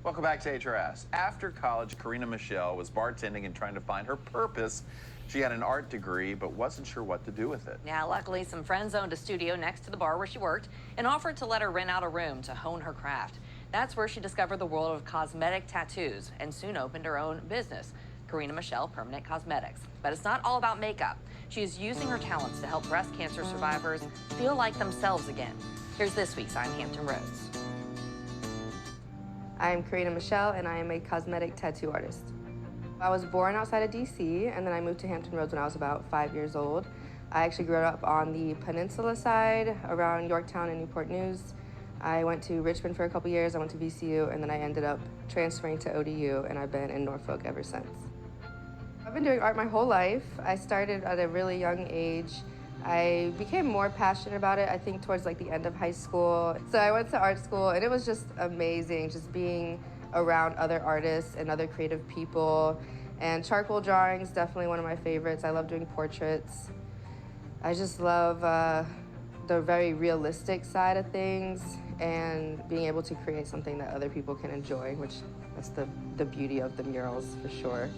Welcome back to HRS. After college, Karina Michele was bartending and trying to find her purpose. She had an art degree, but wasn't sure what to do with it. Yeah, luckily, some friends owned a studio next to the bar where she worked and offered to let her rent out a room to hone her craft. That's where she discovered the world of cosmetic tattoos and soon opened her own business, Karina Michele Permanent Cosmetics. But it's not all about makeup. She is using her talents to help breast cancer survivors feel like themselves again. Here's this week's I'm Hampton Roads. I'm Karina Michele, and I am a cosmetic tattoo artist. I was born outside of DC, and then I moved to Hampton Roads when I was about 5 years old. I actually grew up on the peninsula side, around Yorktown and Newport News. I went to Richmond for a couple years, I went to VCU, and then I ended up transferring to ODU, and I've been in Norfolk ever since. I've been doing art my whole life. I started at a really young age. I became more passionate about it, I think, towards like the end of high school. So I went to art school, and it was just amazing, just being around other artists and other creative people. And charcoal drawings, definitely one of my favorites. I love doing portraits. I just love the very realistic side of things and being able to create something that other people can enjoy, which that's the beauty of the murals for sure.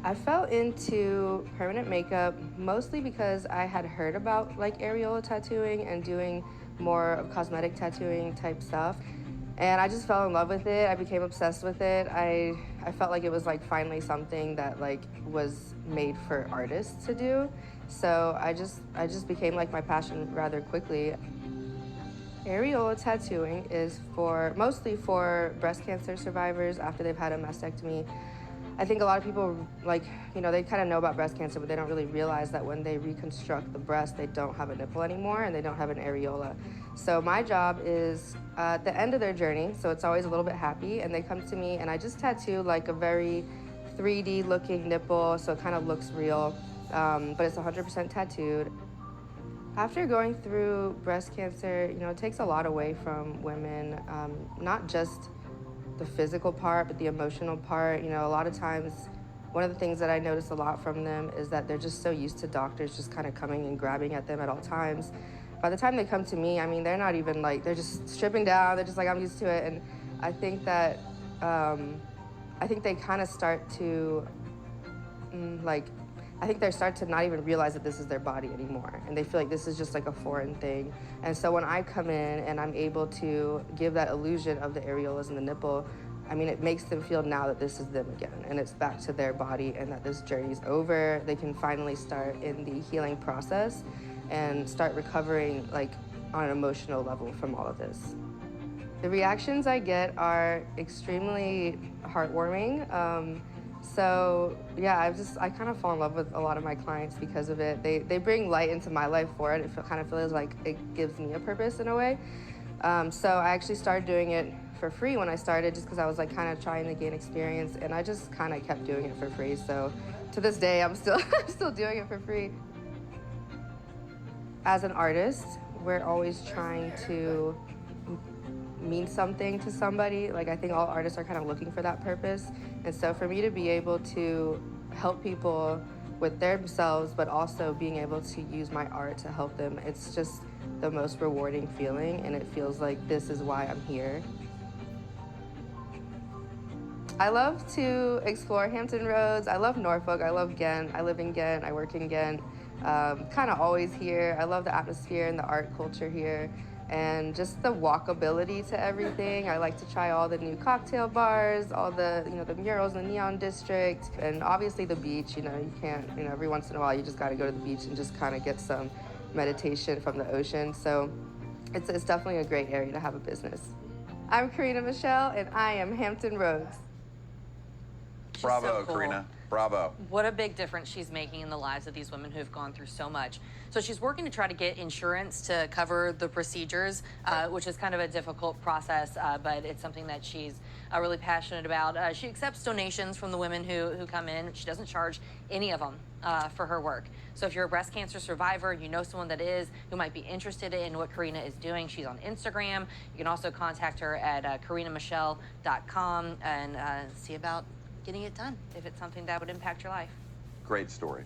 I fell into permanent makeup mostly because I had heard about like areola tattooing and doing more of cosmetic tattooing type stuff. And I just fell in love with it. I became obsessed with it. I felt like it was like finally something that like was made for artists to do. So I just became like my passion rather quickly. Areola tattooing is mostly for breast cancer survivors after they've had a mastectomy. I think a lot of people, like, you know, they kind of know about breast cancer, but they don't really realize that when they reconstruct the breast, they don't have a nipple anymore and they don't have an areola. So my job is at the end of their journey, so it's always a little bit happy, and they come to me and I just tattoo like a very 3D looking nipple, so it kind of looks real, but it's 100% tattooed. After going through breast cancer, you know, it takes a lot away from women, not just the physical part, but the emotional part. You know, a lot of times, one of the things that I notice a lot from them is that they're just so used to doctors just kind of coming and grabbing at them at all times. By the time they come to me, I mean, they're not even like, they're just stripping down, they're just like, I'm used to it. And I think that, I think they kind of start to, I think they start to not even realize that this is their body anymore. And they feel like this is just like a foreign thing. And so when I come in and I'm able to give that illusion of the areolas and the nipple, I mean, it makes them feel now that this is them again and it's back to their body and that this journey's over. They can finally start in the healing process and start recovering like on an emotional level from all of this. The reactions I get are extremely heartwarming. So yeah, I kind of fall in love with a lot of my clients because of it. They bring light into my life for it. It kind of feels like it gives me a purpose in a way. So I actually started doing it for free when I started, just because I was like kind of trying to gain experience, and I just kind of kept doing it for free. So to this day, I'm still doing it for free. As an artist, we're always trying to mean something to somebody. Like, I think all artists are kind of looking for that purpose. And so for me to be able to help people with themselves, but also being able to use my art to help them, it's just the most rewarding feeling, and it feels like this is why I'm here. I love to explore Hampton Roads. I love Norfolk. I love Ghent. I live in Ghent. I work in Ghent. Kind of always here. I love the atmosphere and the art culture here, and just the walkability to everything. I like to try all the new cocktail bars, all the, you know, the murals in the Neon District, and obviously the beach. You know, you can't, you know, every once in a while you just got to go to the beach and just kind of get some meditation from the ocean. So it's definitely a great area to have a business. I'm Karina Michele, and I am Hampton Roads. Bravo, so cool. Karina. Bravo. What a big difference she's making in the lives of these women who've gone through so much. So she's working to try to get insurance to cover the procedures, which is kind of a difficult process, but it's something that she's really passionate about. She accepts donations from the women who come in. She doesn't charge any of them for her work. So if you're a breast cancer survivor, you know someone that is, who might be interested in what Karina is doing, she's on Instagram. You can also contact her at karinamichele.com and see about getting it done if it's something that would impact your life. Great story.